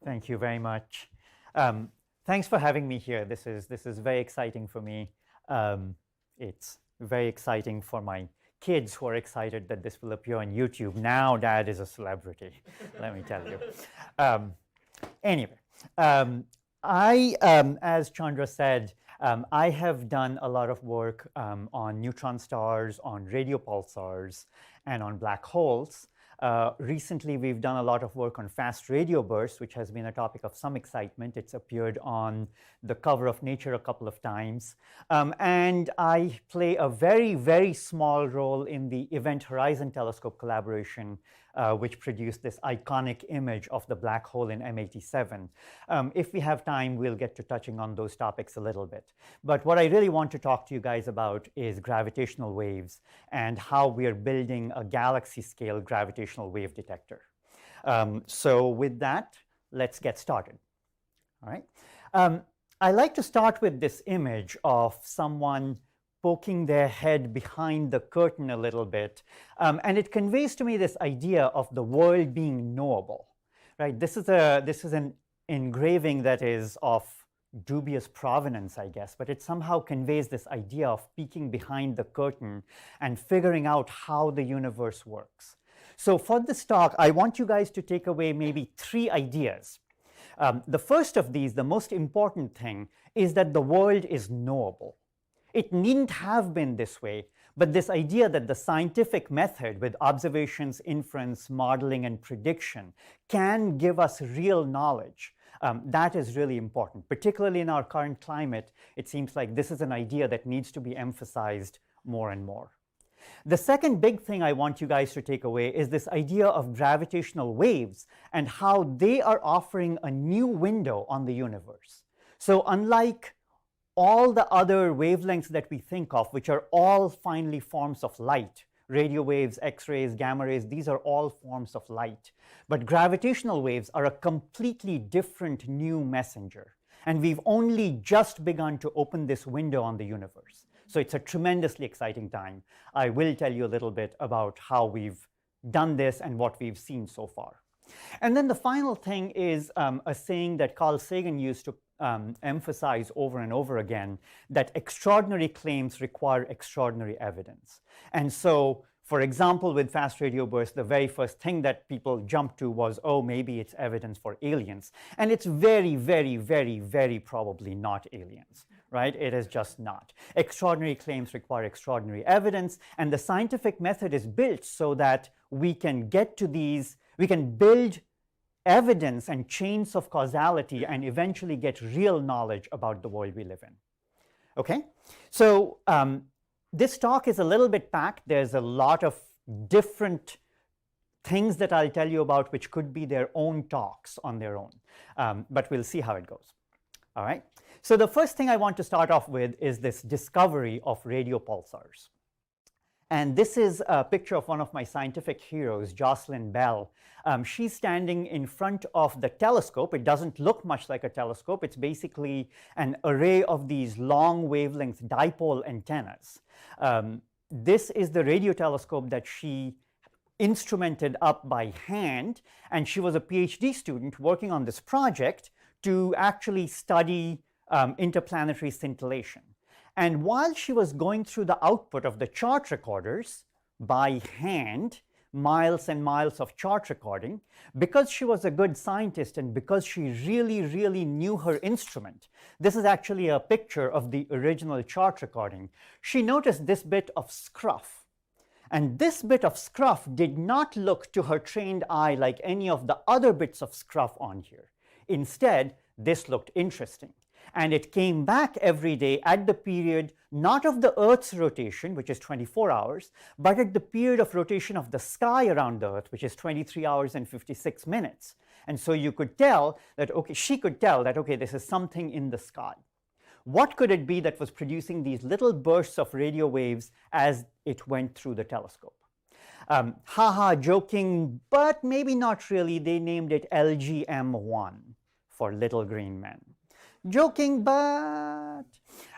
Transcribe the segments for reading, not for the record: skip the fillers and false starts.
Thank you very much. Thanks for having me here. This is very exciting for me. It's very exciting for my kids who are excited that this will appear on YouTube. Now Dad is a celebrity, let me tell you. Anyway, as Chandra said, I have done a lot of work on neutron stars, on radio pulsars, and on black holes. Recently, we've done a lot of work on fast radio bursts, which has been a topic of some excitement. It's appeared on the cover of Nature a couple of times. And I play a very, very small role in the Event Horizon Telescope collaboration, which produced this iconic image of the black hole in M87. If we have time, we'll get to touching on those topics a little bit. But what I really want to talk to you guys about is gravitational waves and how we are building a galaxy-scale gravitational wave detector. So with that, let's get started. All right. I like to start with this image of someone poking their head behind the curtain a little bit. And it conveys to me this idea of the world being knowable, right? This is an engraving that is of dubious provenance, I guess, but it somehow conveys this idea of peeking behind the curtain and figuring out how the universe works. So for this talk, I want you guys to take away maybe 3 ideas. The first of these, the most important thing, is that the world is knowable. It needn't have been this way, but this idea that the scientific method with observations, inference, modeling, and prediction can give us real knowledge, that is really important. Particularly in our current climate, it seems like this is an idea that needs to be emphasized more and more. The second big thing I want you guys to take away is this idea of gravitational waves and how they are offering a new window on the universe. So unlike all the other wavelengths that we think of, which are all finally forms of light, radio waves, X-rays, gamma rays, these are all forms of light. But gravitational waves are a completely different new messenger. And we've only just begun to open this window on the universe. So it's a tremendously exciting time. I will tell you a little bit about how we've done this and what we've seen so far. And then the final thing is a saying that Carl Sagan used to emphasize over and over again, that extraordinary claims require extraordinary evidence. And so, for example, with fast radio bursts, the very first thing that people jumped to was, oh, maybe it's evidence for aliens. And it's very, very, very, very probably not aliens, right? It is just not. Extraordinary claims require extraordinary evidence, and the scientific method is built so that we can get to these, we can build evidence and chains of causality and eventually get real knowledge about the world we live in. Okay? So this talk is a little bit packed. There's a lot of different things that I'll tell you about which could be their own talks on their own. But we'll see how it goes. All right? So the first thing I want to start off with is this discovery of radio pulsars. And this is a picture of one of my scientific heroes, Jocelyn Bell. She's standing in front of the telescope. It doesn't look much like a telescope. It's basically an array of these long wavelength dipole antennas. This is the radio telescope that she instrumented up by hand. And she was a PhD student working on this project to actually study interplanetary scintillation. And while she was going through the output of the chart recorders by hand, miles and miles of chart recording, because she was a good scientist and because she really, really knew her instrument, this is actually a picture of the original chart recording, she noticed this bit of scruff. And this bit of scruff did not look to her trained eye like any of the other bits of scruff on here. Instead, this looked interesting. And it came back every day at the period, not of the Earth's rotation, which is 24 hours, but at the period of rotation of the sky around the Earth, which is 23 hours and 56 minutes. And so you could tell that, okay, she could tell that, okay, this is something in the sky. What could it be that was producing these little bursts of radio waves as it went through the telescope? Haha, joking, but maybe not really. They named it LGM1 for Little Green Men. Joking, but...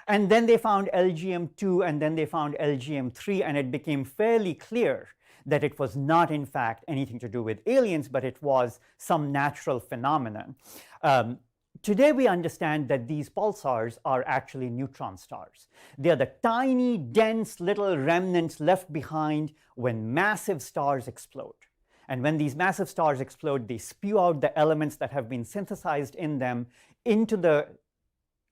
And then they found LGM2, and then they found LGM3, and it became fairly clear that it was not, in fact, anything to do with aliens, but it was some natural phenomenon. Today, we understand that these pulsars are actually neutron stars. They are the tiny, dense little remnants left behind when massive stars explode. And when these massive stars explode, they spew out the elements that have been synthesized in them into the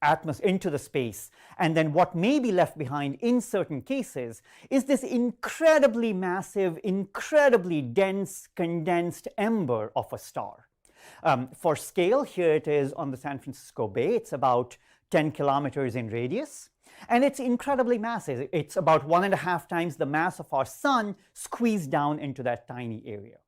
atmosphere, into the space. And then what may be left behind in certain cases is this incredibly massive, incredibly dense, condensed ember of a star. For scale, here it is on the San Francisco Bay. It's about 10 kilometers in radius. And it's incredibly massive. It's about 1.5 times the mass of our sun squeezed down into that tiny area.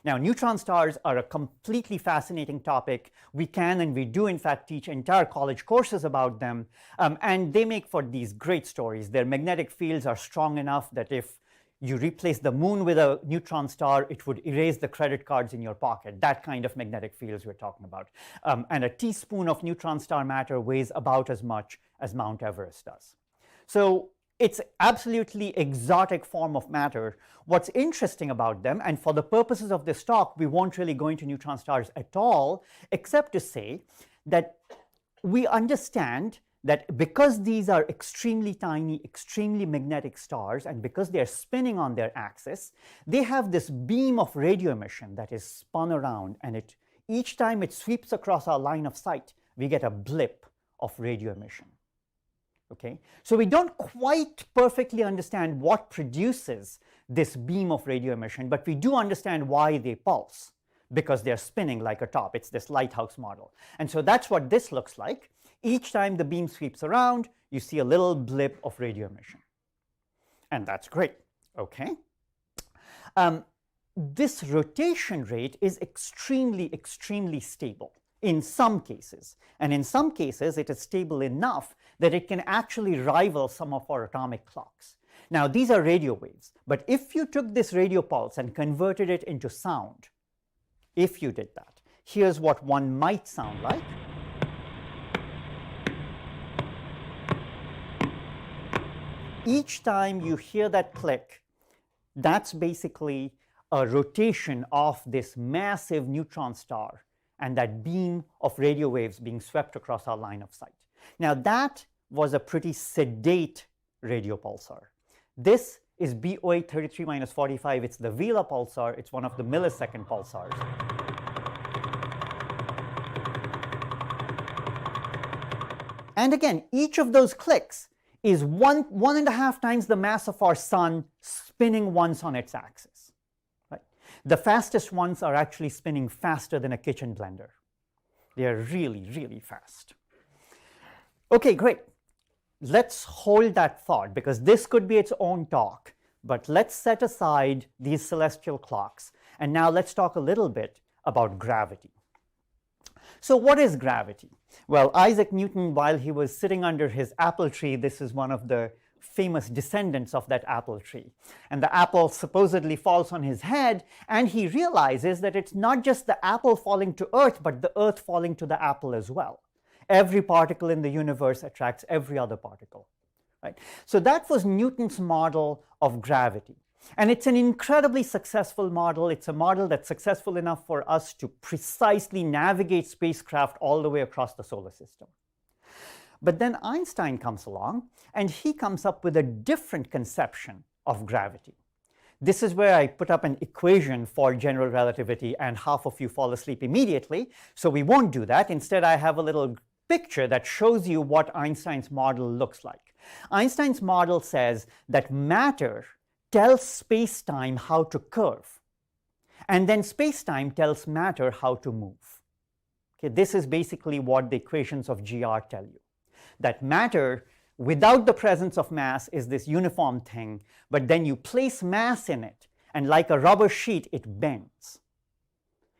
Now, neutron stars are a completely fascinating topic. We can and we do, in fact, teach entire college courses about them. And they make for these great stories. Their magnetic fields are strong enough that if you replace the moon with a neutron star, it would erase the credit cards in your pocket. That kind of magnetic fields we're talking about. And a teaspoon of neutron star matter weighs about as much as Mount Everest does. So it's absolutely exotic form of matter. What's interesting about them, and for the purposes of this talk, we won't really go into neutron stars at all, except to say that we understand that because these are extremely tiny, extremely magnetic stars, and because they're spinning on their axis, they have this beam of radio emission that is spun around, and each time it sweeps across our line of sight, we get a blip of radio emission. Okay? So we don't quite perfectly understand what produces this beam of radio emission, but we do understand why they pulse, because they're spinning like a top. It's this lighthouse model. And so that's what this looks like. Each time the beam sweeps around, you see a little blip of radio emission. And that's great, okay? This rotation rate is extremely, extremely stable in some cases. And in some cases, it is stable enough that it can actually rival some of our atomic clocks. Now, these are radio waves. But if you took this radio pulse and converted it into sound, if you did that, here's what one might sound like. Each time you hear that click, that's basically a rotation of this massive neutron star and that beam of radio waves being swept across our line of sight. Now, that was a pretty sedate radio pulsar. This is BOA 33-45. It's the Vela pulsar. It's one of the millisecond pulsars. And again, each of those clicks is 1.5 times the mass of our sun spinning once on its axis. Right? The fastest ones are actually spinning faster than a kitchen blender. They are really, really fast. Okay, great. Let's hold that thought, because this could be its own talk. But let's set aside these celestial clocks. And now let's talk a little bit about gravity. So what is gravity? Well, Isaac Newton, while he was sitting under his apple tree, this is one of the famous descendants of that apple tree. And the apple supposedly falls on his head, and he realizes that it's not just the apple falling to Earth, but the Earth falling to the apple as well. Every particle in the universe attracts every other particle. Right? So that was Newton's model of gravity. And it's an incredibly successful model. It's a model that's successful enough for us to precisely navigate spacecraft all the way across the solar system. But then Einstein comes along, and he comes up with a different conception of gravity. This is where I put up an equation for general relativity, and half of you fall asleep immediately. So we won't do that. Instead, I have a little picture that shows you what Einstein's model looks like. Einstein's model says that matter tells space-time how to curve, and then space-time tells matter how to move. Okay, this is basically what the equations of GR tell you. That matter, without the presence of mass, is this uniform thing, but then you place mass in it, and like a rubber sheet, it bends.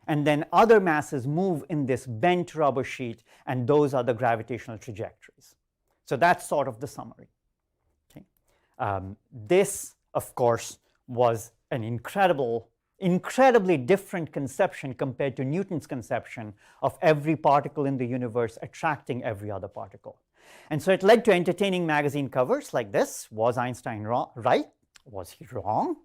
And then other masses move in this bent rubber sheet, and those are the gravitational trajectories. So that's sort of the summary. Okay. This, of course, was an incredibly different conception compared to Newton's conception of every particle in the universe attracting every other particle. And so it led to entertaining magazine covers like this. Was Einstein right? Was he wrong?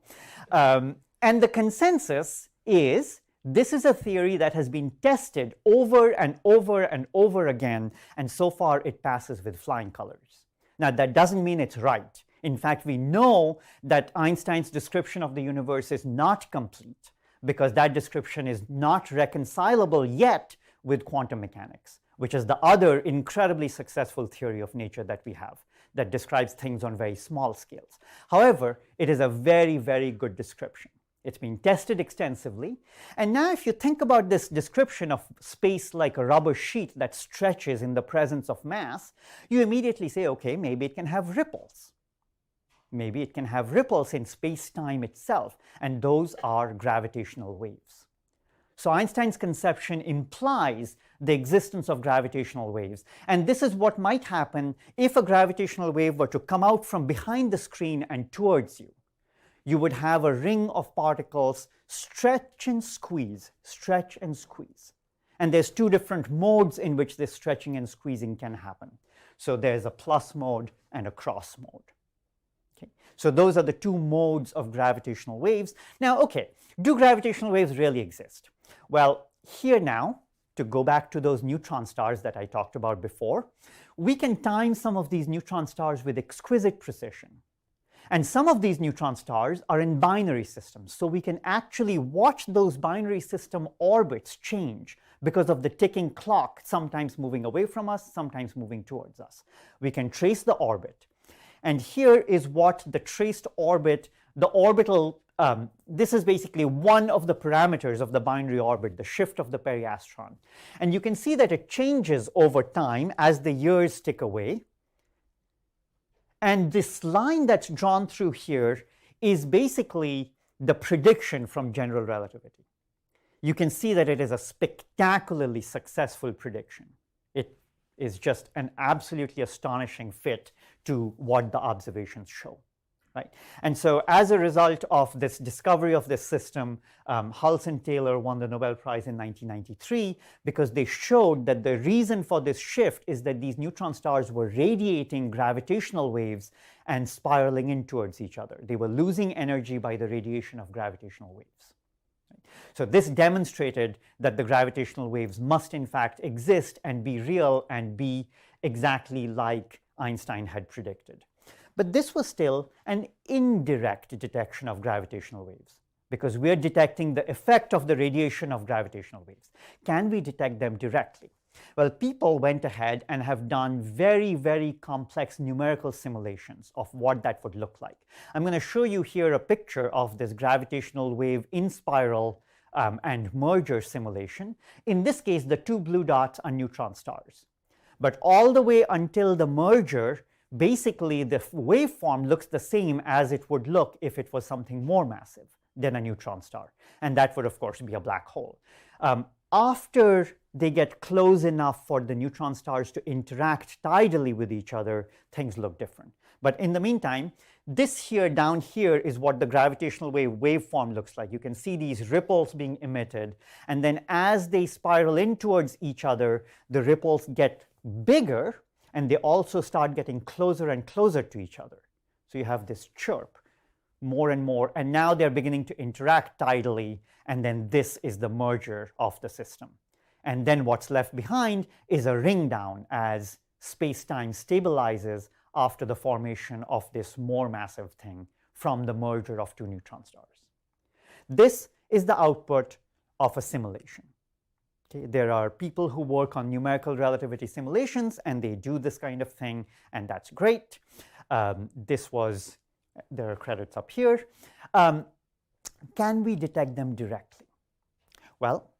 And the consensus is this is a theory that has been tested over and over and over again, and so far it passes with flying colors. Now, that doesn't mean it's right. In fact, we know that Einstein's description of the universe is not complete because that description is not reconcilable yet with quantum mechanics, which is the other incredibly successful theory of nature that we have that describes things on very small scales. However, it is a very, very good description. It's been tested extensively. And now if you think about this description of space like a rubber sheet that stretches in the presence of mass, you immediately say, okay, maybe it can have ripples. Maybe it can have ripples in space-time itself, and those are gravitational waves. So Einstein's conception implies the existence of gravitational waves. And this is what might happen if a gravitational wave were to come out from behind the screen and towards you. You would have a ring of particles stretch and squeeze, stretch and squeeze. And there's two different modes in which this stretching and squeezing can happen. So there's a plus mode and a cross mode. Okay. So those are the two modes of gravitational waves. Now, okay, do gravitational waves really exist? Well, here now, to go back to those neutron stars that I talked about before, we can time some of these neutron stars with exquisite precision. And some of these neutron stars are in binary systems, so we can actually watch those binary system orbits change because of the ticking clock, sometimes moving away from us, sometimes moving towards us. We can trace the orbit. And here is what the traced orbit, the orbital, this is basically one of the parameters of the binary orbit, the shift of the periastron. And you can see that it changes over time as the years tick away. And this line that's drawn through here is basically the prediction from general relativity. You can see that it is a spectacularly successful prediction. It is just an absolutely astonishing fit to what the observations show. Right? And so as a result of this discovery of this system, Hulse and Taylor won the Nobel Prize in 1993 because they showed that the reason for this shift is that these neutron stars were radiating gravitational waves and spiraling in towards each other. They were losing energy by the radiation of gravitational waves. Right? So this demonstrated that the gravitational waves must in fact exist and be real and be exactly like Einstein had predicted. But this was still an indirect detection of gravitational waves because we're detecting the effect of the radiation of gravitational waves. Can we detect them directly? Well, people went ahead and have done very, very complex numerical simulations of what that would look like. I'm going to show you here a picture of this gravitational wave in spiral and merger simulation. In this case, the two blue dots are neutron stars. But all the way until the merger, basically the waveform looks the same as it would look if it was something more massive than a neutron star. And that would, of course, be a black hole. After they get close enough for the neutron stars to interact tidally with each other, things look different. But in the meantime, this here down here is what the gravitational wave waveform looks like. You can see these ripples being emitted. And then as they spiral in towards each other, the ripples get bigger. And they also start getting closer and closer to each other. So you have this chirp more and more. And now they're beginning to interact tidally. And then this is the merger of the system. And then what's left behind is a ring down as space-time stabilizes after the formation of this more massive thing from the merger of two neutron stars. This is the output of a simulation. Okay, there are people who work on numerical relativity simulations, and they do this kind of thing, and that's great. There are credits up here. Can we detect them directly? Well,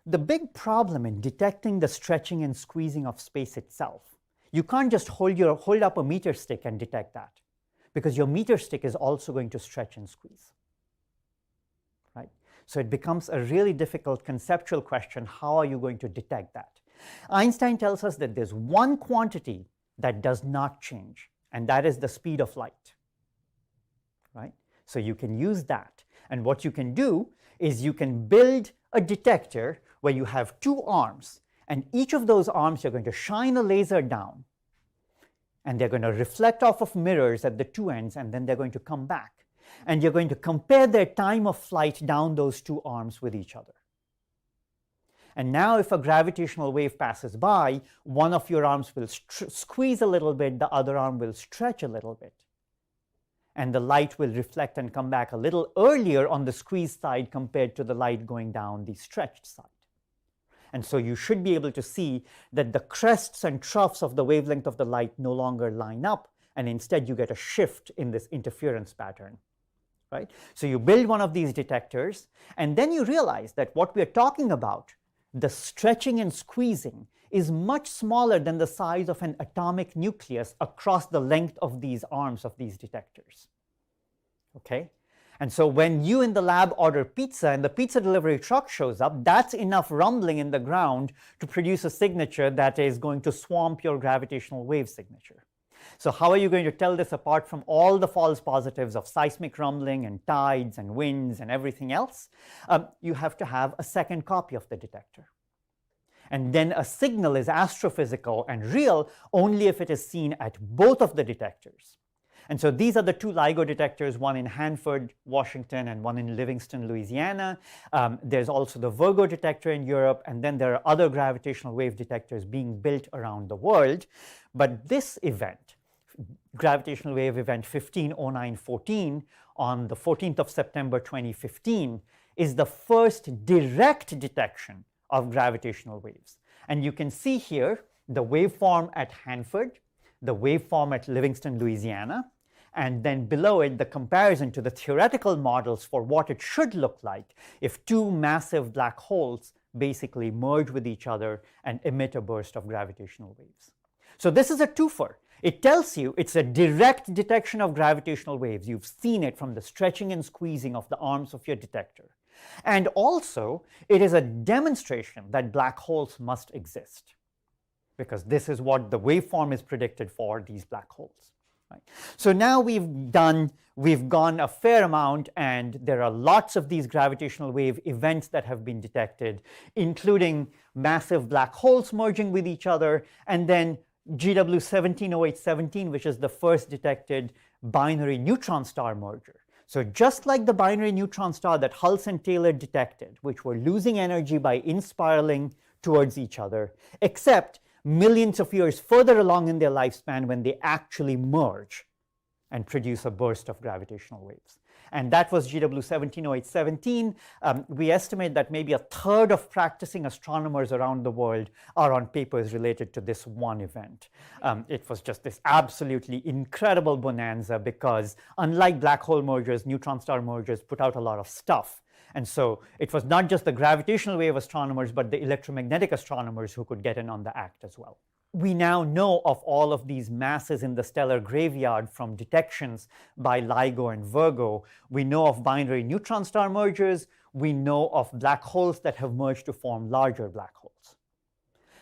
the big problem in detecting the stretching and squeezing of space itself, you can't just hold up a meter stick and detect that, because your meter stick is also going to stretch and squeeze. Right? So it becomes a really difficult conceptual question. How are you going to detect that? Einstein tells us that there's one quantity that does not change, and that is the speed of light. Right? So you can use that. And what you can do is you can build a detector where you have two arms, and each of those arms you're going to shine a laser down, and they're going to reflect off of mirrors at the two ends, and then they're going to come back. And you're going to compare their time of flight down those two arms with each other. And now if a gravitational wave passes by, one of your arms will squeeze a little bit, the other arm will stretch a little bit. And the light will reflect and come back a little earlier on the squeezed side compared to the light going down the stretched side. And so you should be able to see that the crests and troughs of the wavelength of the light no longer line up, and instead you get a shift in this interference pattern. Right? So you build one of these detectors, and then you realize that what we're talking about, the stretching and squeezing, is much smaller than the size of an atomic nucleus across the length of these arms of these detectors. Okay? And so when you in the lab order pizza and the pizza delivery truck shows up, that's enough rumbling in the ground to produce a signature that is going to swamp your gravitational wave signature. So how are you going to tell this apart from all the false positives of seismic rumbling and tides and winds and everything else? You have to have a second copy of the detector. And then a signal is astrophysical and real only if it is seen at both of the detectors. And so these are the two LIGO detectors, one in Hanford, Washington, and one in Livingston, Louisiana. There's also the Virgo detector in Europe, and then there are other gravitational wave detectors being built around the world. But this event, gravitational wave event 150914 on the 14th of September 2015, is the first direct detection of gravitational waves. And you can see here the waveform at Hanford, the waveform at Livingston, Louisiana, and then below it the comparison to the theoretical models for what it should look like if two massive black holes basically merge with each other and emit a burst of gravitational waves. So this is a twofer. It tells you it's a direct detection of gravitational waves. You've seen it from the stretching and squeezing of the arms of your detector. And also, it is a demonstration that black holes must exist, because this is what the waveform is predicted for these black holes. Right? So now we've gone a fair amount, and there are lots of these gravitational wave events that have been detected, including massive black holes merging with each other, and then GW 170817, which is the first detected binary neutron star merger. So just like the binary neutron star that Hulse and Taylor detected, which were losing energy by inspiraling towards each other, except millions of years further along in their lifespan when they actually merge and produce a burst of gravitational waves. And that was GW 170817. We estimate that maybe a third of practicing astronomers around the world are on papers related to this one event. It was just this absolutely incredible bonanza because unlike black hole mergers, neutron star mergers put out a lot of stuff. And so it was not just the gravitational wave astronomers, but the electromagnetic astronomers who could get in on the act as well. We now know of all of these masses in the stellar graveyard from detections by LIGO and Virgo. We know of binary neutron star mergers. We know of black holes that have merged to form larger black holes.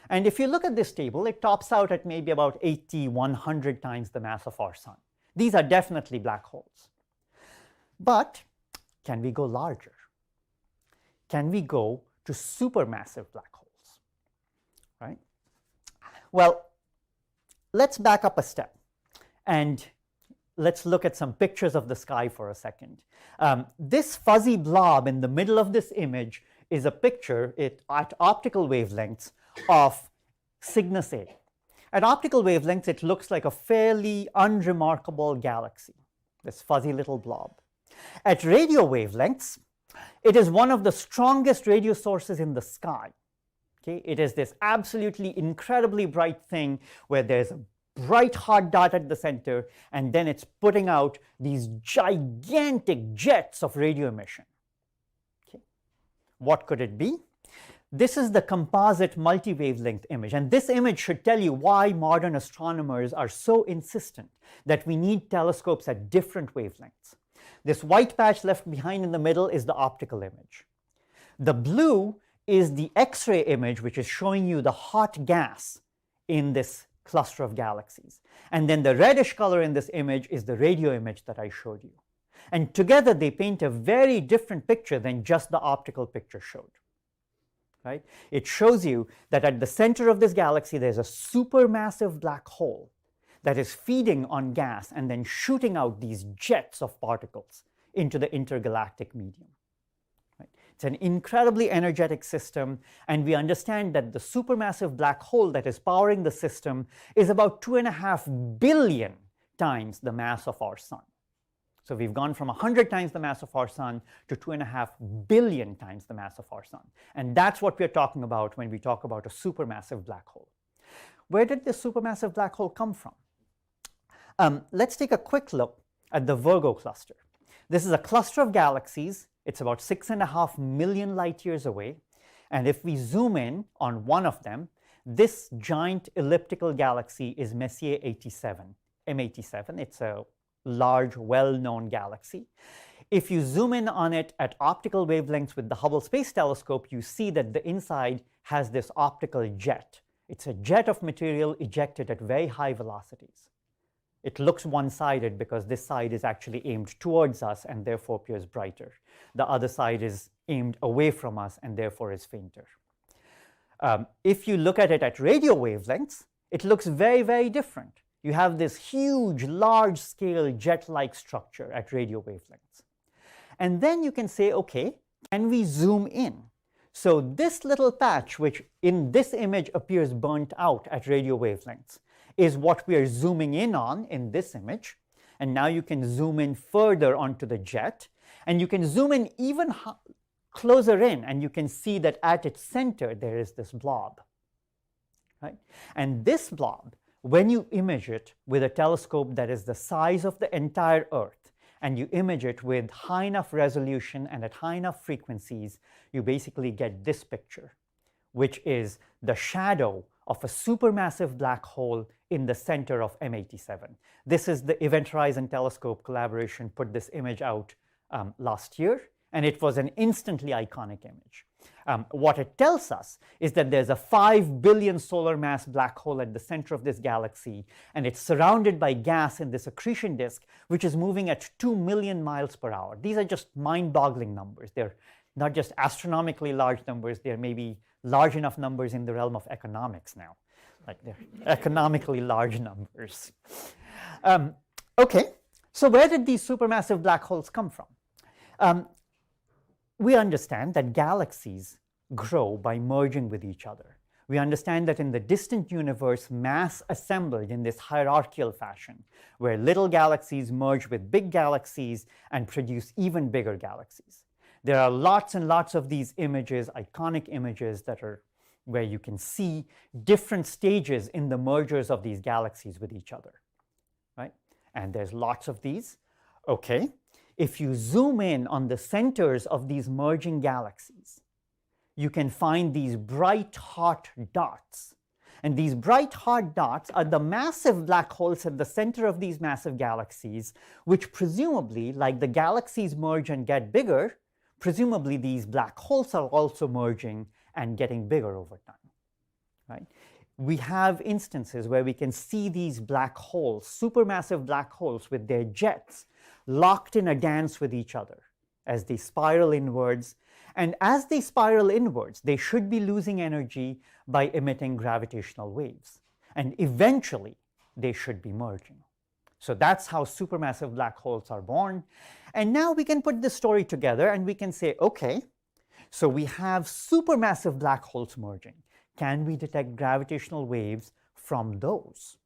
And if you look at this table, it tops out at maybe about 80, 100 times the mass of our sun. These are definitely black holes. But can we go larger? Can we go to supermassive black holes? Right? Well, let's back up a step and let's look at some pictures of the sky for a second. This fuzzy blob in the middle of this image is a picture at optical wavelengths of Cygnus A. At optical wavelengths, it looks like a fairly unremarkable galaxy, this fuzzy little blob. At radio wavelengths, it is one of the strongest radio sources in the sky. Okay? It is this absolutely incredibly bright thing where there's a bright hot dot at the center, and then it's putting out these gigantic jets of radio emission. Okay? What could it be? This is the composite multi-wavelength image, and this image should tell you why modern astronomers are so insistent that we need telescopes at different wavelengths. This white patch left behind in the middle is the optical image. The blue is the X-ray image, which is showing you the hot gas in this cluster of galaxies. And then the reddish color in this image is the radio image that I showed you. And together they paint a very different picture than just the optical picture showed. Right? It shows you that at the center of this galaxy there's a supermassive black hole that is feeding on gas and then shooting out these jets of particles into the intergalactic medium. Right? It's an incredibly energetic system, and we understand that the supermassive black hole that is powering the system is about 2.5 billion times the mass of our sun. So we've gone from 100 times the mass of our sun to 2.5 billion times the mass of our sun. And that's what we're talking about when we talk about a supermassive black hole. Where did this supermassive black hole come from? Let's take a quick look at the Virgo cluster. This is a cluster of galaxies. It's about 6.5 million light years away. And if we zoom in on one of them, this giant elliptical galaxy is Messier 87, M87. It's a large, well-known galaxy. If you zoom in on it at optical wavelengths with the Hubble Space Telescope, you see that the inside has this optical jet. It's a jet of material ejected at very high velocities. It looks one-sided because this side is actually aimed towards us and therefore appears brighter. The other side is aimed away from us and therefore is fainter. If you look at it at radio wavelengths, it looks very, very different. You have this huge, large-scale jet-like structure at radio wavelengths. And then you can say, okay, can we zoom in? So this little patch, which in this image appears burnt out at radio wavelengths, is what we are zooming in on in this image. And now you can zoom in further onto the jet. And you can zoom in even closer in, and you can see that at its center there is this blob. Right? And this blob, when you image it with a telescope that is the size of the entire Earth, and you image it with high enough resolution and at high enough frequencies, you basically get this picture, which is the shadow of a supermassive black hole in the center of M87. This is the Event Horizon Telescope collaboration put this image out last year, and it was an instantly iconic image. What it tells us is that there's a 5 billion solar mass black hole at the center of this galaxy, and it's surrounded by gas in this accretion disk, which is moving at 2 million miles per hour. These are just mind-boggling numbers. They're not just astronomically large numbers, they're maybe large enough numbers in the realm of economics now. Like they're economically large numbers. Okay, so where did these supermassive black holes come from? We understand that galaxies grow by merging with each other. We understand that in the distant universe, mass assembled in this hierarchical fashion, where little galaxies merge with big galaxies and produce even bigger galaxies. There are lots and lots of these images, iconic images, that are where you can see different stages in the mergers of these galaxies with each other, right? And there's lots of these. Okay, if you zoom in on the centers of these merging galaxies, you can find these bright, hot dots. And these bright, hot dots are the massive black holes at the center of these massive galaxies, which presumably, like the galaxies merge and get bigger, presumably these black holes are also merging and getting bigger over time, right? We have instances where we can see these black holes, supermassive black holes with their jets, locked in a dance with each other as they spiral inwards. And as they spiral inwards, they should be losing energy by emitting gravitational waves. And eventually, they should be merging. So that's how supermassive black holes are born. And now we can put this story together and we can say, okay, so we have supermassive black holes merging. Can we detect gravitational waves from those?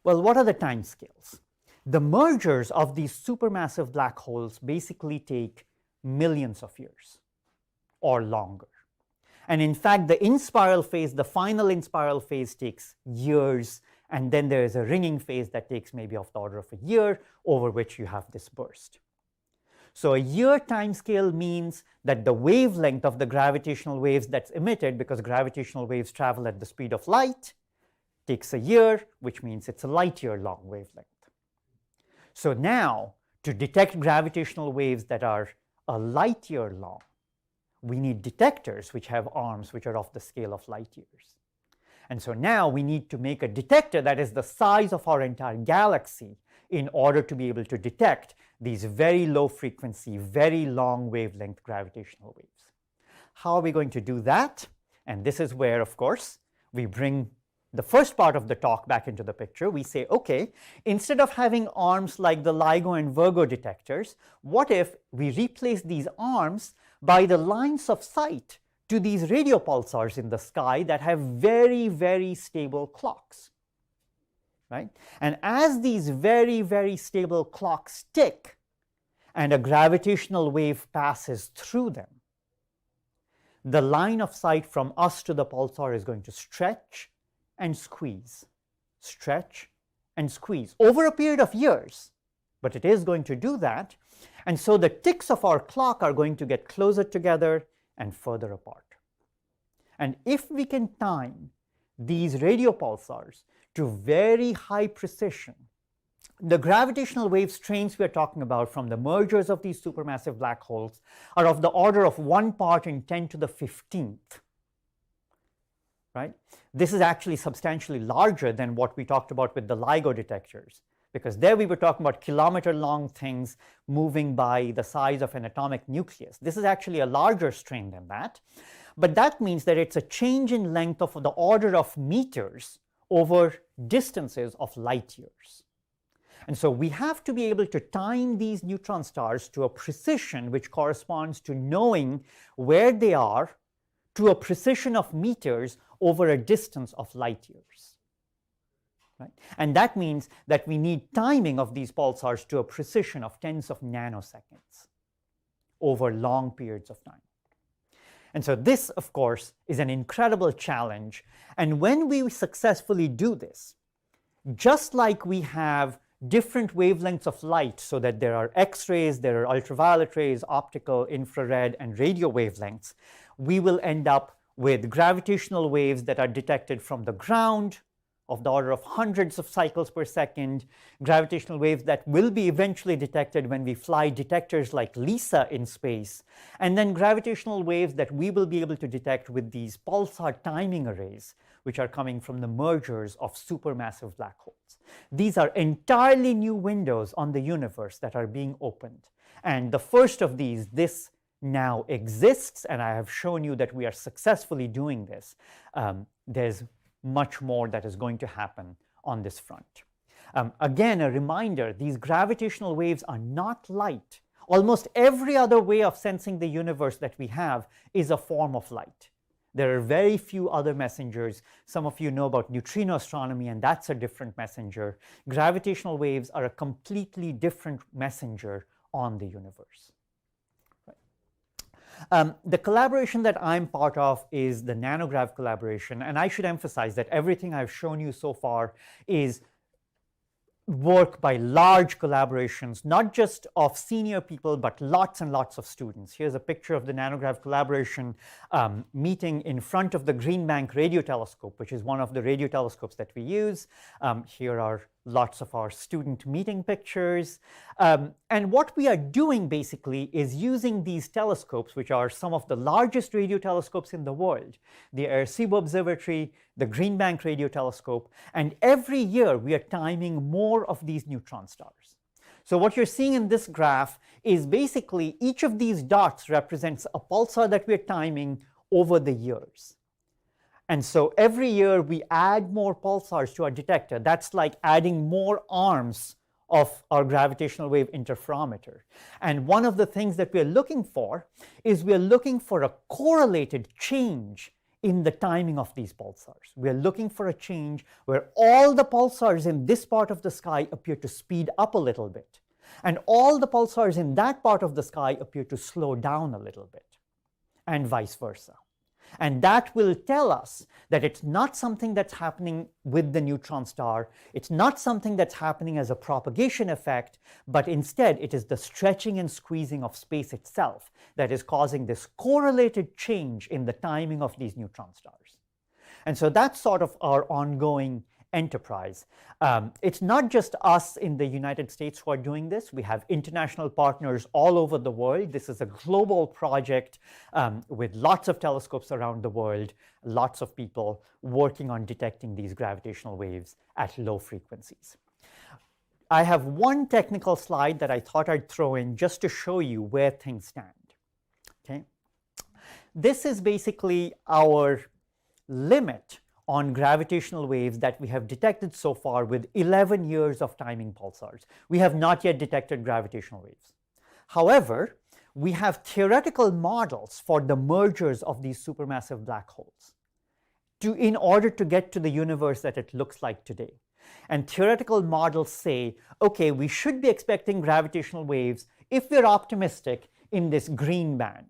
Well, what are the time scales? The mergers of these supermassive black holes basically take millions of years or longer. And in fact, the in-spiral phase, the final in-spiral phase, takes years, and then there is a ringing phase that takes maybe of the order of a year, over which you have this burst. So a year timescale means that the wavelength of the gravitational waves that's emitted, because gravitational waves travel at the speed of light, takes a year, which means it's a light-year long wavelength. So now, to detect gravitational waves that are a light-year long, we need detectors which have arms which are of the scale of light years. And so now we need to make a detector that is the size of our entire galaxy in order to be able to detect these very low frequency, very long wavelength gravitational waves. How are we going to do that? And this is where, of course, we bring the first part of the talk back into the picture, we say, okay, instead of having arms like the LIGO and Virgo detectors, what if we replace these arms by the lines of sight to these radio pulsars in the sky that have very, very stable clocks, right? And as these very, very stable clocks tick and a gravitational wave passes through them, the line of sight from us to the pulsar is going to stretch and squeeze, stretch and squeeze over a period of years, but it is going to do that. And so the ticks of our clock are going to get closer together and further apart. And if we can time these radio pulsars to very high precision, the gravitational wave strains we are talking about from the mergers of these supermassive black holes are of the order of 1 part in 10 to the 15th. Right? This is actually substantially larger than what we talked about with the LIGO detectors, because there we were talking about kilometer-long things moving by the size of an atomic nucleus. This is actually a larger strain than that, but that means that it's a change in length of the order of meters over distances of light years. And so we have to be able to time these neutron stars to a precision which corresponds to knowing where they are to a precision of meters over a distance of light years. Right? And that means that we need timing of these pulsars to a precision of tens of nanoseconds over long periods of time. And so this, of course, is an incredible challenge. And when we successfully do this, just like we have different wavelengths of light, so that there are X-rays, there are ultraviolet rays, optical, infrared, and radio wavelengths, we will end up with gravitational waves that are detected from the ground of the order of hundreds of cycles per second, gravitational waves that will be eventually detected when we fly detectors like LISA in space, and then gravitational waves that we will be able to detect with these pulsar timing arrays, which are coming from the mergers of supermassive black holes. These are entirely new windows on the universe that are being opened. And the first of these, this now exists, and I have shown you that we are successfully doing this. There's much more that is going to happen on this front. Again, a reminder, these gravitational waves are not light. Almost every other way of sensing the universe that we have is a form of light. There are very few other messengers. Some of you know about neutrino astronomy, and that's a different messenger. Gravitational waves are a completely different messenger on the universe. The collaboration that I'm part of is the NanoGrav collaboration, and I should emphasize that everything I've shown you so far is work by large collaborations, not just of senior people, but lots and lots of students. Here's a picture of the NanoGrav collaboration meeting in front of the Green Bank Radio Telescope, which is one of the radio telescopes that we use. Here are lots of our student meeting pictures. And what we are doing basically is using these telescopes, which are some of the largest radio telescopes in the world, the Arecibo Observatory, the Green Bank Radio Telescope, and every year we are timing more of these neutron stars. So what you're seeing in this graph is basically each of these dots represents a pulsar that we're timing over the years. And so every year we add more pulsars to our detector. That's like adding more arms of our gravitational wave interferometer. And one of the things that we're looking for is we're looking for a correlated change in the timing of these pulsars. We're looking for a change where all the pulsars in this part of the sky appear to speed up a little bit, and all the pulsars in that part of the sky appear to slow down a little bit, and vice versa. And that will tell us that it's not something that's happening with the neutron star, it's not something that's happening as a propagation effect, but instead it is the stretching and squeezing of space itself that is causing this correlated change in the timing of these neutron stars. And so that's sort of our ongoing enterprise. It's not just us in the United States who are doing this. We have international partners all over the world. This is a global project with lots of telescopes around the world, lots of people working on detecting these gravitational waves at low frequencies. I have one technical slide that I thought I'd throw in just to show you where things stand. Okay? This is basically our limit on gravitational waves that we have detected so far with 11 years of timing pulsars. We have not yet detected gravitational waves. However, we have theoretical models for the mergers of these supermassive black holes in order to get to the universe that it looks like today. And theoretical models say, okay, we should be expecting gravitational waves if we're optimistic in this green band.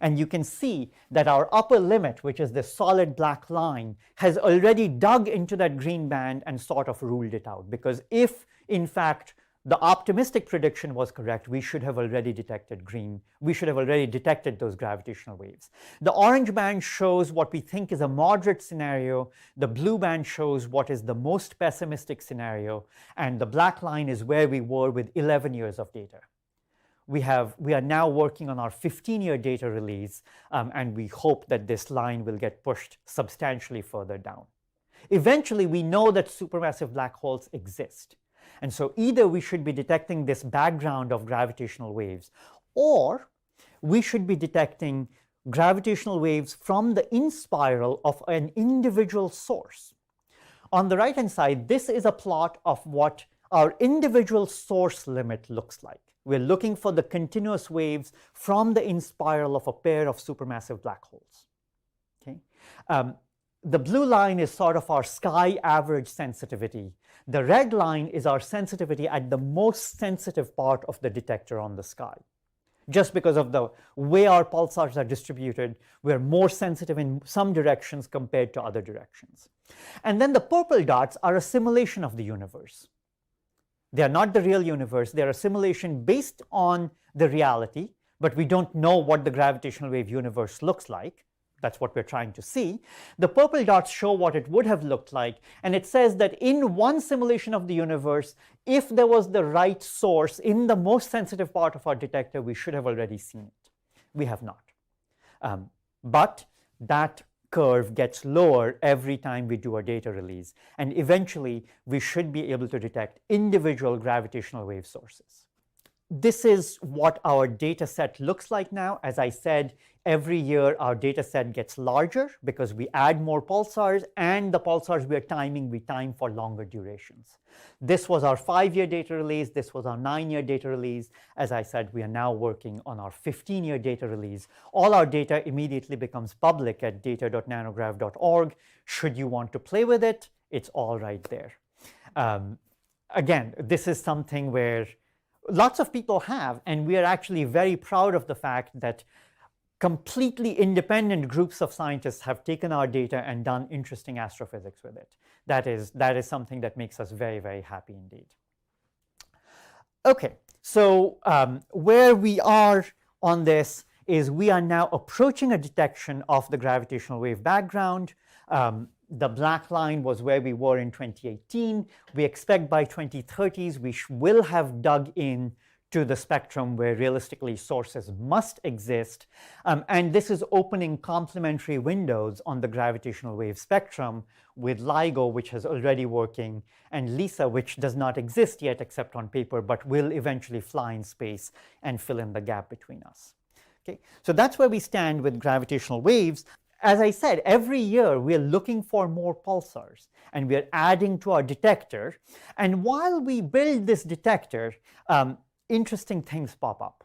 And you can see that our upper limit, which is this solid black line, has already dug into that green band and sort of ruled it out. Because if, in fact, the optimistic prediction was correct, we should have already detected those gravitational waves. The orange band shows what we think is a moderate scenario. The blue band shows what is the most pessimistic scenario. And the black line is where we were with 11 years of data. We are now working on our 15-year data release, and we hope that this line will get pushed substantially further down. Eventually, we know that supermassive black holes exist. And so either we should be detecting this background of gravitational waves, or we should be detecting gravitational waves from the in-spiral of an individual source. On the right-hand side, this is a plot of what our individual source limit looks like. We're looking for the continuous waves from the in-spiral of a pair of supermassive black holes. Okay? The blue line is sort of our sky average sensitivity. The red line is our sensitivity at the most sensitive part of the detector on the sky. Just because of the way our pulsars are distributed, we're more sensitive in some directions compared to other directions. And then the purple dots are a simulation of the universe. They are not the real universe. They're a simulation based on the reality, but we don't know what the gravitational wave universe looks like. That's what we're trying to see. The purple dots show what it would have looked like, and it says that in one simulation of the universe, if there was the right source in the most sensitive part of our detector, we should have already seen it. We have not. But that curve gets lower every time we do a data release, and eventually we should be able to detect individual gravitational wave sources. This is what our data set looks like now. As I said, every year our data set gets larger because we add more pulsars, and the pulsars we time for longer durations. This was our 5-year data release. This was our 9-year data release. As I said, we are now working on our 15-year data release. All our data immediately becomes public at data.nanograv.org. Should you want to play with it, it's all right there. Again, this is something where lots of people have, and we are actually very proud of the fact that completely independent groups of scientists have taken our data and done interesting astrophysics with it. That is something that makes us very, very happy indeed. Okay, so where we are on this is we are now approaching a detection of the gravitational wave background. The black line was where we were in 2018. We expect by 2030s we will have dug in to the spectrum where realistically sources must exist. And this is opening complementary windows on the gravitational wave spectrum with LIGO, which is already working, and LISA, which does not exist yet except on paper, but will eventually fly in space and fill in the gap between us. Okay? So that's where we stand with gravitational waves. As I said, every year we're looking for more pulsars, and we're adding to our detector. And while we build this detector, interesting things pop up,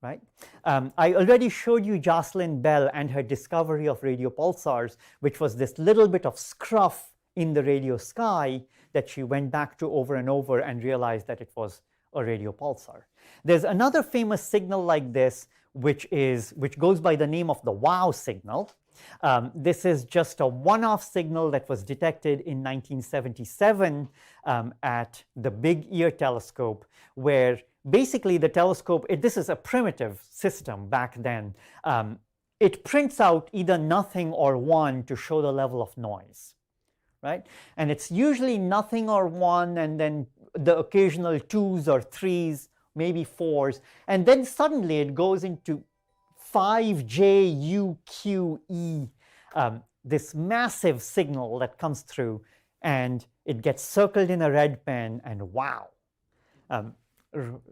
right? I already showed you Jocelyn Bell and her discovery of radio pulsars, which was this little bit of scruff in the radio sky that she went back to over and over and realized that it was a radio pulsar. There's another famous signal like this, which goes by the name of the WOW signal. This is just a one-off signal that was detected in 1977 at the Big Ear telescope, where basically the telescope, this is a primitive system back then. It prints out either nothing or 1 to show the level of noise, right? And it's usually nothing or 1, and then the occasional 2s or 3s, maybe 4s, and then suddenly it goes into 5JUQE, this massive signal that comes through, and it gets circled in a red pen, and wow.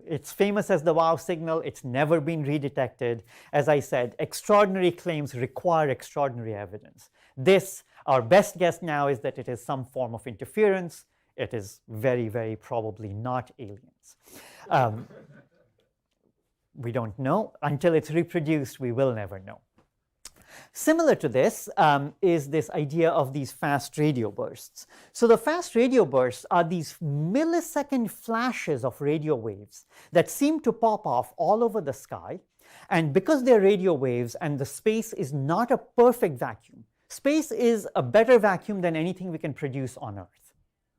It's famous as the WOW signal. It's never been redetected. As I said, extraordinary claims require extraordinary evidence. This, Our best guess now is that it is some form of interference. It is very, very probably not aliens. We don't know. Until it's reproduced, we will never know. Similar to this is this idea of these fast radio bursts. So the fast radio bursts are these millisecond flashes of radio waves that seem to pop off all over the sky. And because they're radio waves and the space is not a perfect vacuum, space is a better vacuum than anything we can produce on Earth.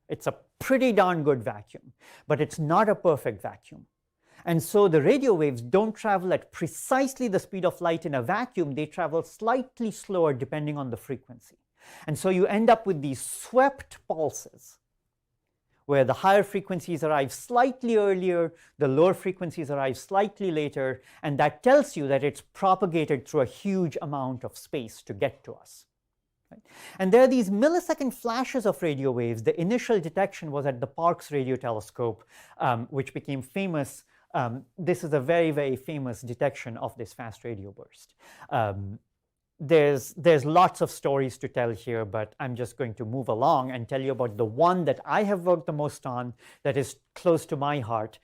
It's a pretty darn good vacuum, but it's not a perfect vacuum. And so the radio waves don't travel at precisely the speed of light in a vacuum. They travel slightly slower depending on the frequency. And so you end up with these swept pulses where the higher frequencies arrive slightly earlier, the lower frequencies arrive slightly later, and that tells you that it's propagated through a huge amount of space to get to us. Right? And there are these millisecond flashes of radio waves. The initial detection was at the Parkes Radio Telescope, which became famous. This is a very, very famous detection of this fast radio burst. There's lots of stories to tell here, but I'm just going to move along and tell you about the one that I have worked the most on that is close to my heart.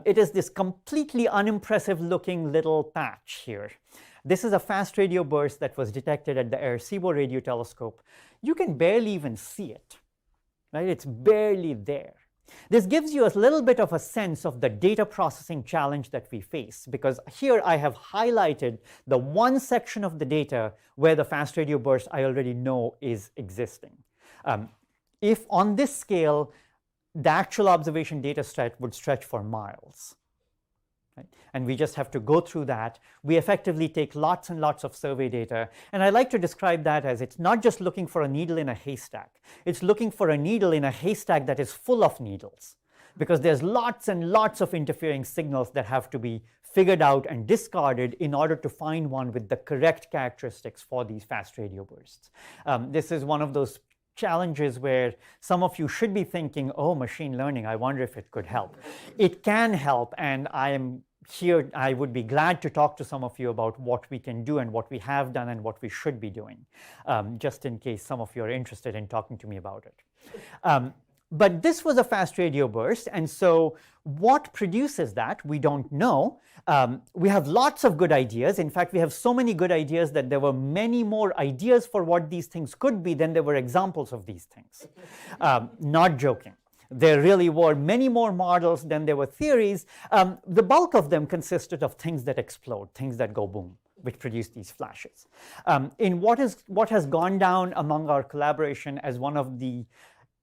It is this completely unimpressive looking little patch here. This is a fast radio burst that was detected at the Arecibo Radio Telescope. You can barely even see it, right? It's barely there. This gives you a little bit of a sense of the data processing challenge that we face, because here I have highlighted the one section of the data where the fast radio burst I already know is existing. If on this scale, the actual observation data set would stretch for miles. Right? And we just have to go through that. We effectively take lots and lots of survey data. And I like to describe that as it's not just looking for a needle in a haystack. It's looking for a needle in a haystack that is full of needles, because there's lots and lots of interfering signals that have to be figured out and discarded in order to find one with the correct characteristics for these fast radio bursts. This is one of those challenges where some of you should be thinking, oh, machine learning, I wonder if it could help. It can help, and I am here, I would be glad to talk to some of you about what we can do and what we have done and what we should be doing, just in case some of you are interested in talking to me about it. But this was a fast radio burst, and so what produces that, we don't know. We have lots of good ideas. In fact, we have so many good ideas that there were many more ideas for what these things could be than there were examples of these things. Not joking. There really were many more models than there were theories. The bulk of them consisted of things that explode, things that go boom, which produce these flashes. In what has gone down among our collaboration as one of the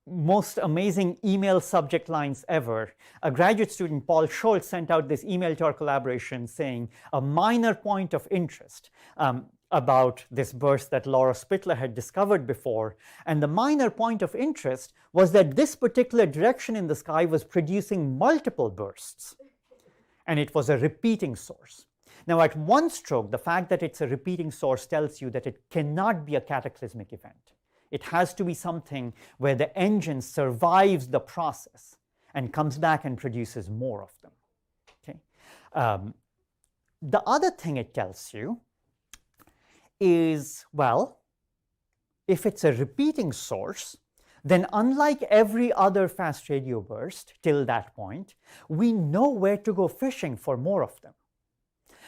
most amazing email subject lines ever, a graduate student, Paul Scholz, sent out this email to our collaboration saying a minor point of interest about this burst that Laura Spittler had discovered before. And the minor point of interest was that this particular direction in the sky was producing multiple bursts, and it was a repeating source. Now, at one stroke, the fact that it's a repeating source tells you that it cannot be a cataclysmic event. It has to be something where the engine survives the process and comes back and produces more of them. Okay? The other thing it tells you is, well, if it's a repeating source, then unlike every other fast radio burst till that point, we know where to go fishing for more of them.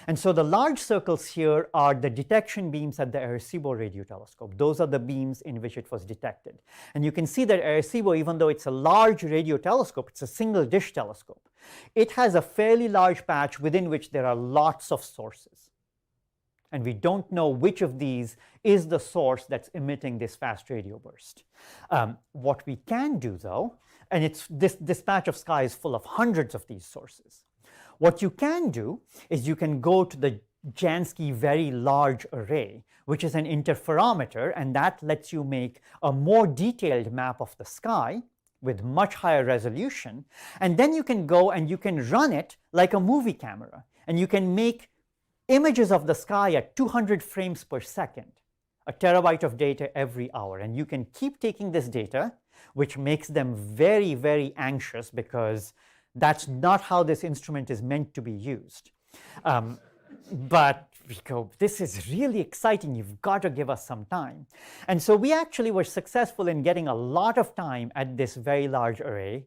And so the large circles here are the detection beams at the Arecibo Radio Telescope. Those are the beams in which it was detected. And you can see that Arecibo, even though it's a large radio telescope, it's a single dish telescope, it has a fairly large patch within which there are lots of sources. And we don't know which of these is the source that's emitting this fast radio burst. What we can do, though, and this patch of sky is full of hundreds of these sources. What you can do is you can go to the Jansky Very Large Array, which is an interferometer, and that lets you make a more detailed map of the sky with much higher resolution. And then you can go and you can run it like a movie camera, and you can make images of the sky at 200 frames per second, a terabyte of data every hour. And you can keep taking this data, which makes them very, very anxious, because that's not how this instrument is meant to be used. But we go, this is really exciting. You've got to give us some time. And so we actually were successful in getting a lot of time at this very large array.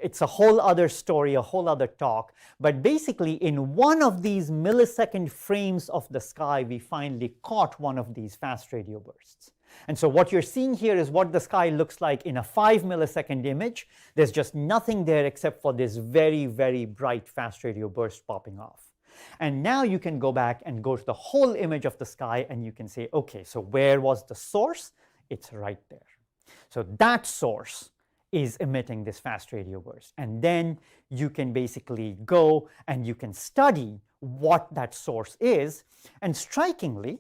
It's a whole other story, a whole other talk. But basically, in one of these millisecond frames of the sky, we finally caught one of these fast radio bursts. And so what you're seeing here is what the sky looks like in a 5 millisecond image. There's just nothing there except for this very, very bright fast radio burst popping off. And now you can go back and go to the whole image of the sky, and you can say, okay, so where was the source? It's right there. So that source is emitting this fast radio burst. And then you can basically go and you can study what that source is. And strikingly,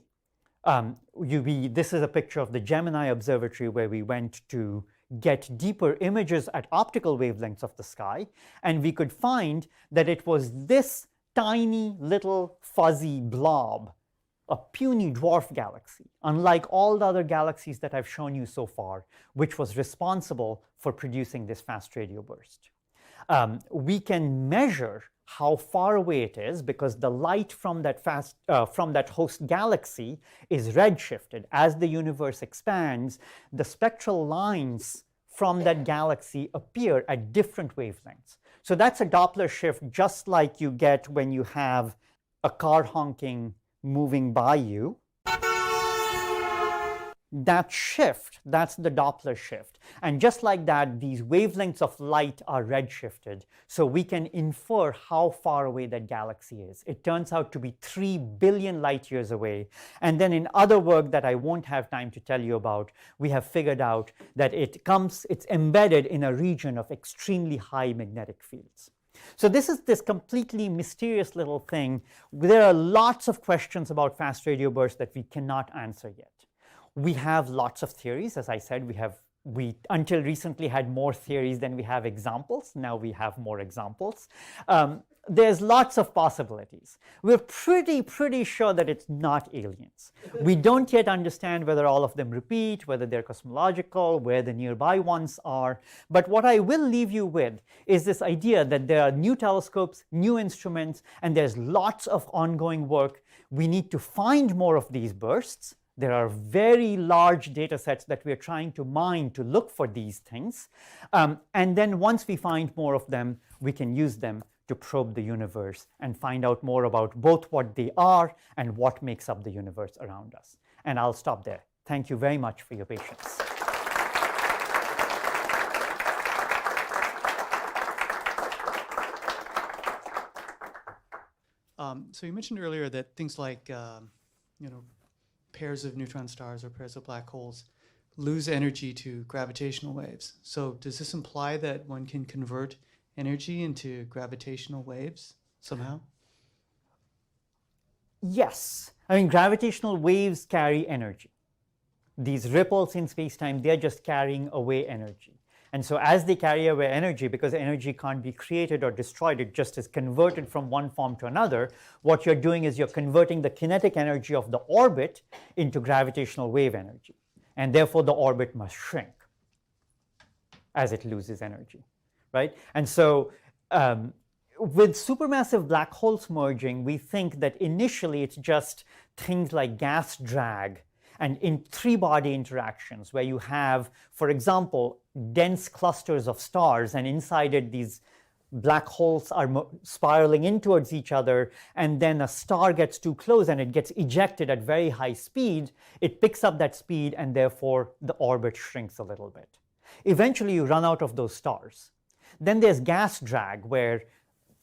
this is a picture of the Gemini Observatory where we went to get deeper images at optical wavelengths of the sky. And we could find that it was this tiny little fuzzy blob, a puny dwarf galaxy, unlike all the other galaxies that I've shown you so far, which was responsible for producing this fast radio burst. We can measure how far away it is because the light from that host galaxy is redshifted. As the universe expands, the spectral lines from that galaxy appear at different wavelengths. So that's a Doppler shift, just like you get when you have a car honking moving by you. That shift, that's the Doppler shift. And just like that, these wavelengths of light are redshifted, so we can infer how far away that galaxy is. It turns out to be 3 billion light years away. And then in other work that I won't have time to tell you about, we have figured out that it's embedded in a region of extremely high magnetic fields. So this is this completely mysterious little thing. There are lots of questions about fast radio bursts that we cannot answer yet. We have lots of theories. As I said, we until recently had more theories than we have examples. Now we have more examples. There's lots of possibilities. We're pretty sure that it's not aliens. We don't yet understand whether all of them repeat, whether they're cosmological, where the nearby ones are. But what I will leave you with is this idea that there are new telescopes, new instruments, and there's lots of ongoing work. We need to find more of these bursts. There are very large data sets that we are trying to mine to look for these things. And then once we find more of them, we can use them to probe the universe and find out more about both what they are and what makes up the universe around us. And I'll stop there. Thank you very much for your patience. So you mentioned earlier that things like, pairs of neutron stars or pairs of black holes lose energy to gravitational waves. So does this imply that one can convert energy into gravitational waves somehow? Yes. I mean, gravitational waves carry energy. These ripples in space-time, they're just carrying away energy. And so as they carry away energy, because energy can't be created or destroyed, it just is converted from one form to another, what you're doing is you're converting the kinetic energy of the orbit into gravitational wave energy. And therefore, the orbit must shrink as it loses energy, right? And so with supermassive black holes merging, we think that initially it's just things like gas drag and in three-body interactions where you have, for example, dense clusters of stars, and inside it these black holes are spiraling in towards each other, and then a star gets too close and it gets ejected at very high speed. It picks up that speed, and therefore the orbit shrinks a little bit. Eventually you run out of those stars. Then there's gas drag, where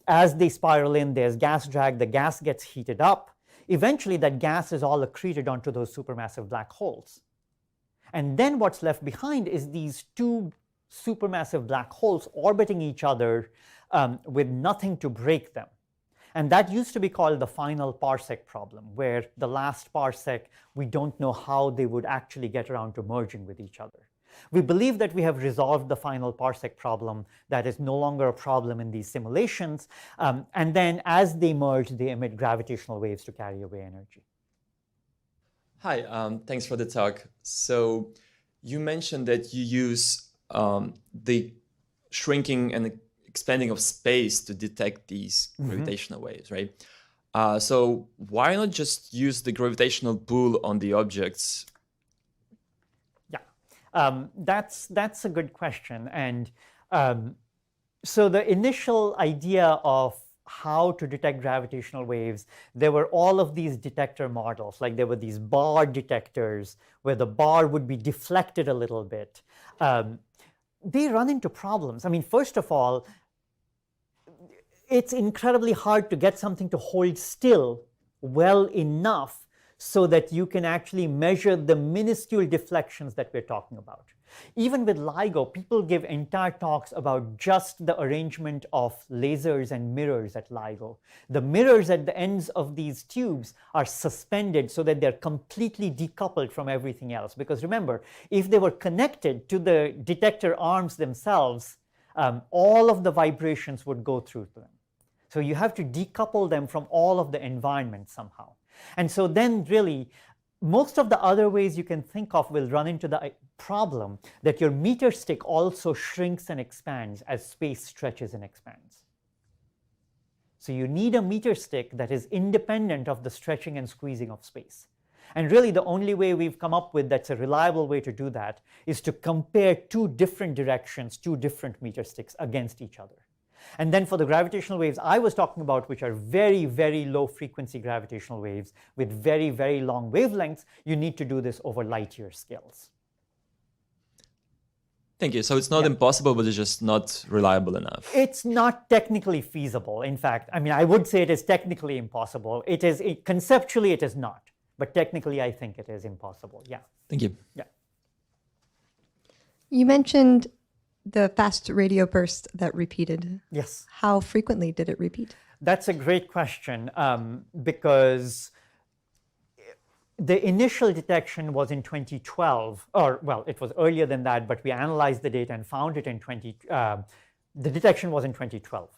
as they spiral in, there's gas drag, the gas gets heated up. Eventually that gas is all accreted onto those supermassive black holes. And then what's left behind is these two supermassive black holes orbiting each other with nothing to break them. And that used to be called the final parsec problem, where the last parsec, we don't know how they would actually get around to merging with each other. We believe that we have resolved the final parsec problem. That is no longer a problem in these simulations. And then as they merge, they emit gravitational waves to carry away energy. Hi, thanks for the talk. So you mentioned that you use the shrinking and expanding of space to detect these gravitational waves, right? So why not just use the gravitational pull on the objects? Yeah, that's a good question. And so the initial idea of how to detect gravitational waves, there were all of these detector models. Like there were these bar detectors where the bar would be deflected a little bit. They run into problems. I mean, first of all, it's incredibly hard to get something to hold still well enough so that you can actually measure the minuscule deflections that we're talking about. Even with LIGO, people give entire talks about just the arrangement of lasers and mirrors at LIGO. The mirrors at the ends of these tubes are suspended so that they're completely decoupled from everything else. Because remember, if they were connected to the detector arms themselves, all of the vibrations would go through to them. So you have to decouple them from all of the environment somehow. And so then really, most of the other ways you can think of will run into the problem that your meter stick also shrinks and expands as space stretches and expands. So you need a meter stick that is independent of the stretching and squeezing of space. And really the only way we've come up with that's a reliable way to do that is to compare two different directions, two different meter sticks against each other. And then for the gravitational waves I was talking about, which are very, very low frequency gravitational waves with very, very long wavelengths, you need to do this over light year scales. Thank you. So it's not impossible, but it's just not reliable enough. It's not technically feasible. In fact, I mean, I would say it is technically impossible. Conceptually, it is not. But technically, I think it is impossible. Yeah. Thank you. Yeah. You mentioned the fast radio burst that repeated. Yes. How frequently did it repeat? That's a great question because the initial detection was in 2012, or well, it was earlier than that, but we analyzed the data and found it in the detection was in 2012.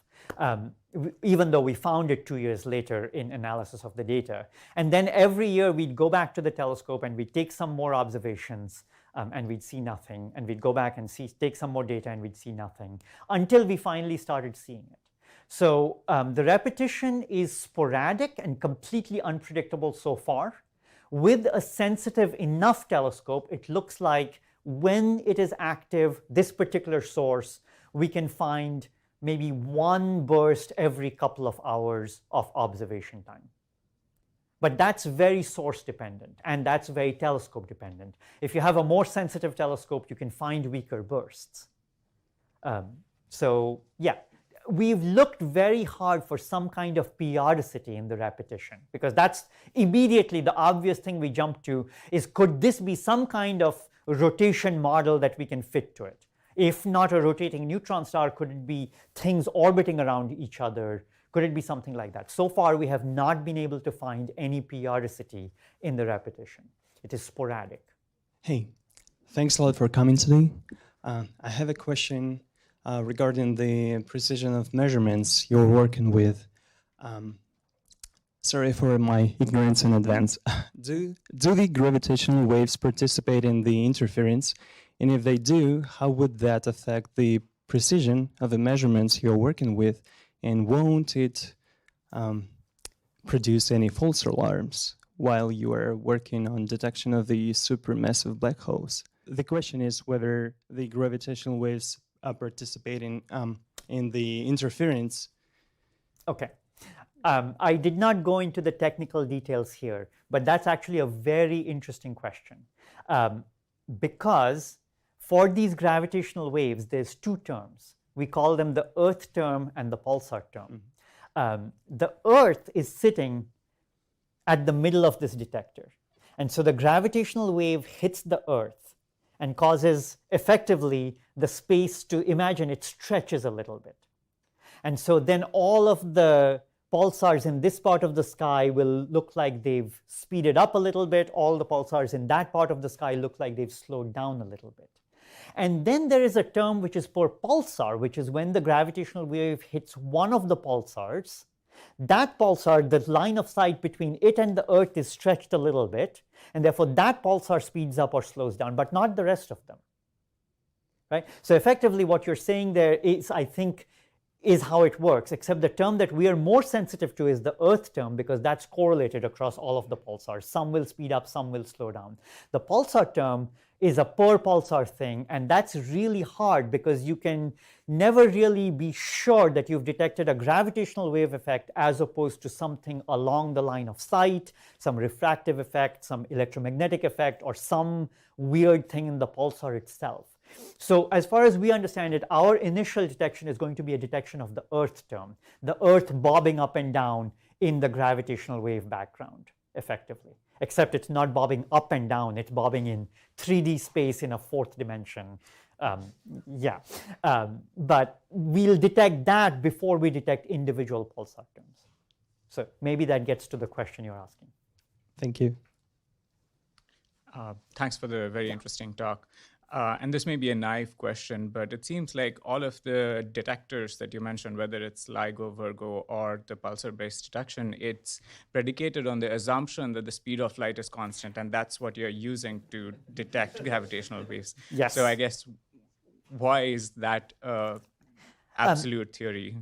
Even though we found it 2 years later in analysis of the data. And then every year we'd go back to the telescope and we'd take some more observations and we'd see nothing. And we'd go back and take some more data and we'd see nothing until we finally started seeing it. So the repetition is sporadic and completely unpredictable so far. With a sensitive enough telescope, it looks like when it is active, this particular source, we can find maybe one burst every couple of hours of observation time. But that's very source dependent and that's very telescope dependent. If you have a more sensitive telescope, you can find weaker bursts. So yeah, we've looked very hard for some kind of periodicity in the repetition because that's immediately the obvious thing we jump to is could this be some kind of rotation model that we can fit to it? If not a rotating neutron star, could it be things orbiting around each other? Could it be something like that? So far, we have not been able to find any periodicity in the repetition. It is sporadic. Hey, thanks a lot for coming today. I have a question regarding the precision of measurements you're working with. Sorry for my ignorance in advance. Do the gravitational waves participate in the interference? And if they do, how would that affect the precision of the measurements you're working with? And won't it produce any false alarms while you are working on detection of the supermassive black holes? The question is whether the gravitational waves are participating in the interference. Okay. I did not go into the technical details here, but that's actually a very interesting question. Because for these gravitational waves, there's two terms. We call them the Earth term and the pulsar term. The Earth is sitting at the middle of this detector. And so the gravitational wave hits the Earth and causes effectively the space to, imagine it stretches a little bit. And so then all of the pulsars in this part of the sky will look like they've speeded up a little bit. All the pulsars in that part of the sky look like they've slowed down a little bit. And then there is a term which is per pulsar, which is when the gravitational wave hits one of the pulsars. That pulsar, the line of sight between it and the Earth is stretched a little bit, and therefore that pulsar speeds up or slows down, but not the rest of them. Right? So effectively what you're saying there is, I think, is how it works, except the term that we are more sensitive to is the Earth term, because that's correlated across all of the pulsars. Some will speed up, some will slow down. The pulsar term is a per pulsar thing, and that's really hard because you can never really be sure that you've detected a gravitational wave effect as opposed to something along the line of sight, some refractive effect, some electromagnetic effect, or some weird thing in the pulsar itself. So as far as we understand it, our initial detection is going to be a detection of the Earth term, the Earth bobbing up and down in the gravitational wave background, effectively. Except it's not bobbing up and down, it's bobbing in 3D space in a fourth dimension. But we'll detect that before we detect individual pulsar terms. So maybe that gets to the question you're asking. Thank you. Thanks for the very interesting talk. And this may be a naive question, but it seems like all of the detectors that you mentioned, whether it's LIGO, Virgo, or the pulsar-based detection, it's predicated on the assumption that the speed of light is constant, and that's what you're using to detect gravitational waves. Yes. So I guess, why is that absolute theory?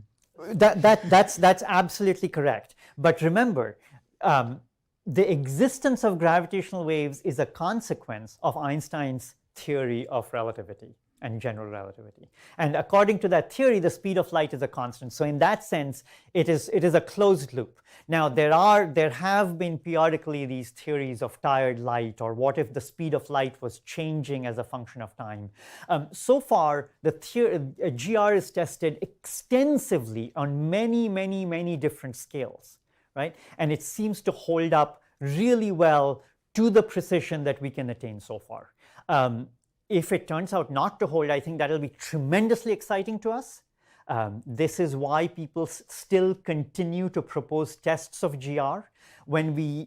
That's absolutely correct. But remember, the existence of gravitational waves is a consequence of Einstein's theory of relativity and general relativity. And according to that theory, the speed of light is a constant. So in that sense, it is a closed loop. Now, there have been periodically these theories of tired light, or what if the speed of light was changing as a function of time. So far, the GR is tested extensively on many different scales, right? And it seems to hold up really well to the precision that we can attain so far. If it turns out not to hold, I think that'll be tremendously exciting to us. This is why people still continue to propose tests of GR.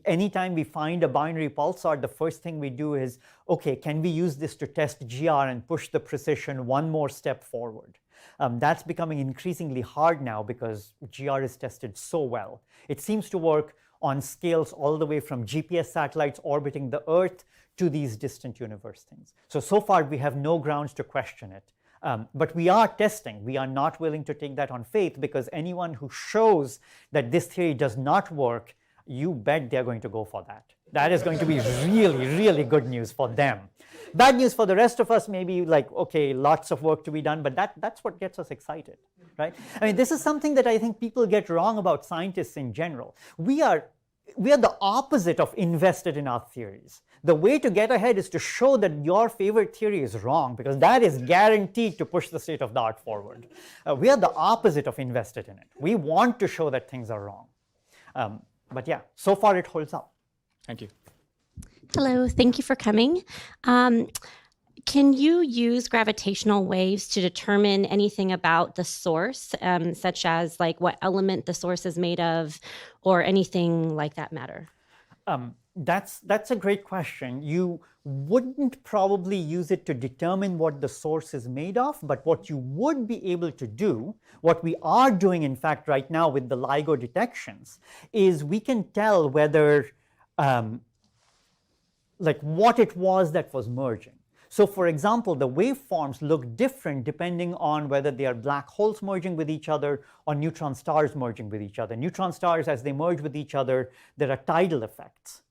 Anytime we find a binary pulsar, the first thing we do is, okay, can we use this to test GR and push the precision one more step forward? That's becoming increasingly hard now because GR is tested so well. It seems to work on scales all the way from GPS satellites orbiting the Earth to these distant universe things. So far we have no grounds to question it. But we are testing. We are not willing to take that on faith, because anyone who shows that this theory does not work, you bet they're going to go for that. That is going to be really good news for them. Bad news for the rest of us, maybe like, okay, lots of work to be done, but that's what gets us excited, right? I mean, this is something that I think people get wrong about scientists in general. We are the opposite of invested in our theories. The way to get ahead is to show that your favorite theory is wrong, because that is guaranteed to push the state of the art forward. We are the opposite of invested in it. We want to show that things are wrong. But yeah, so far it holds up. Thank you. Hello, thank you for coming. Can you use gravitational waves to determine anything about the source, such as like what element the source is made of, or anything like that matter? That's a great question. You wouldn't probably use it to determine what the source is made of, but what you would be able to do, what we are doing in fact right now with the LIGO detections, is we can tell whether, like what it was that was merging. So for example, the waveforms look different depending on whether they are black holes merging with each other or neutron stars merging with each other. Neutron stars, as they merge with each other, there are tidal effects.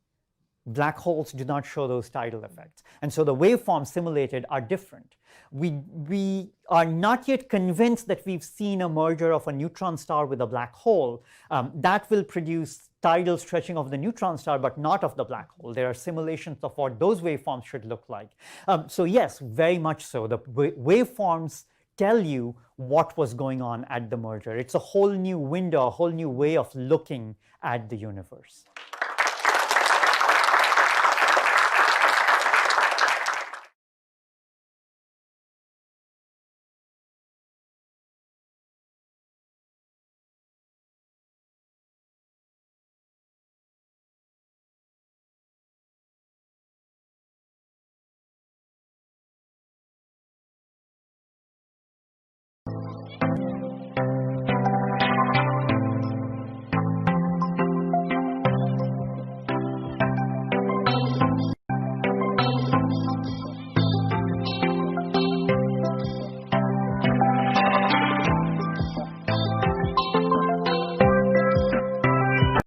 Black holes do not show those tidal effects. And so the waveforms simulated are different. We are not yet convinced that we've seen a merger of a neutron star with a black hole. That will produce tidal stretching of the neutron star, but not of the black hole. There are simulations of what those waveforms should look like. So yes, very much so. The waveforms tell you what was going on at the merger. It's a whole new window, a whole new way of looking at the universe.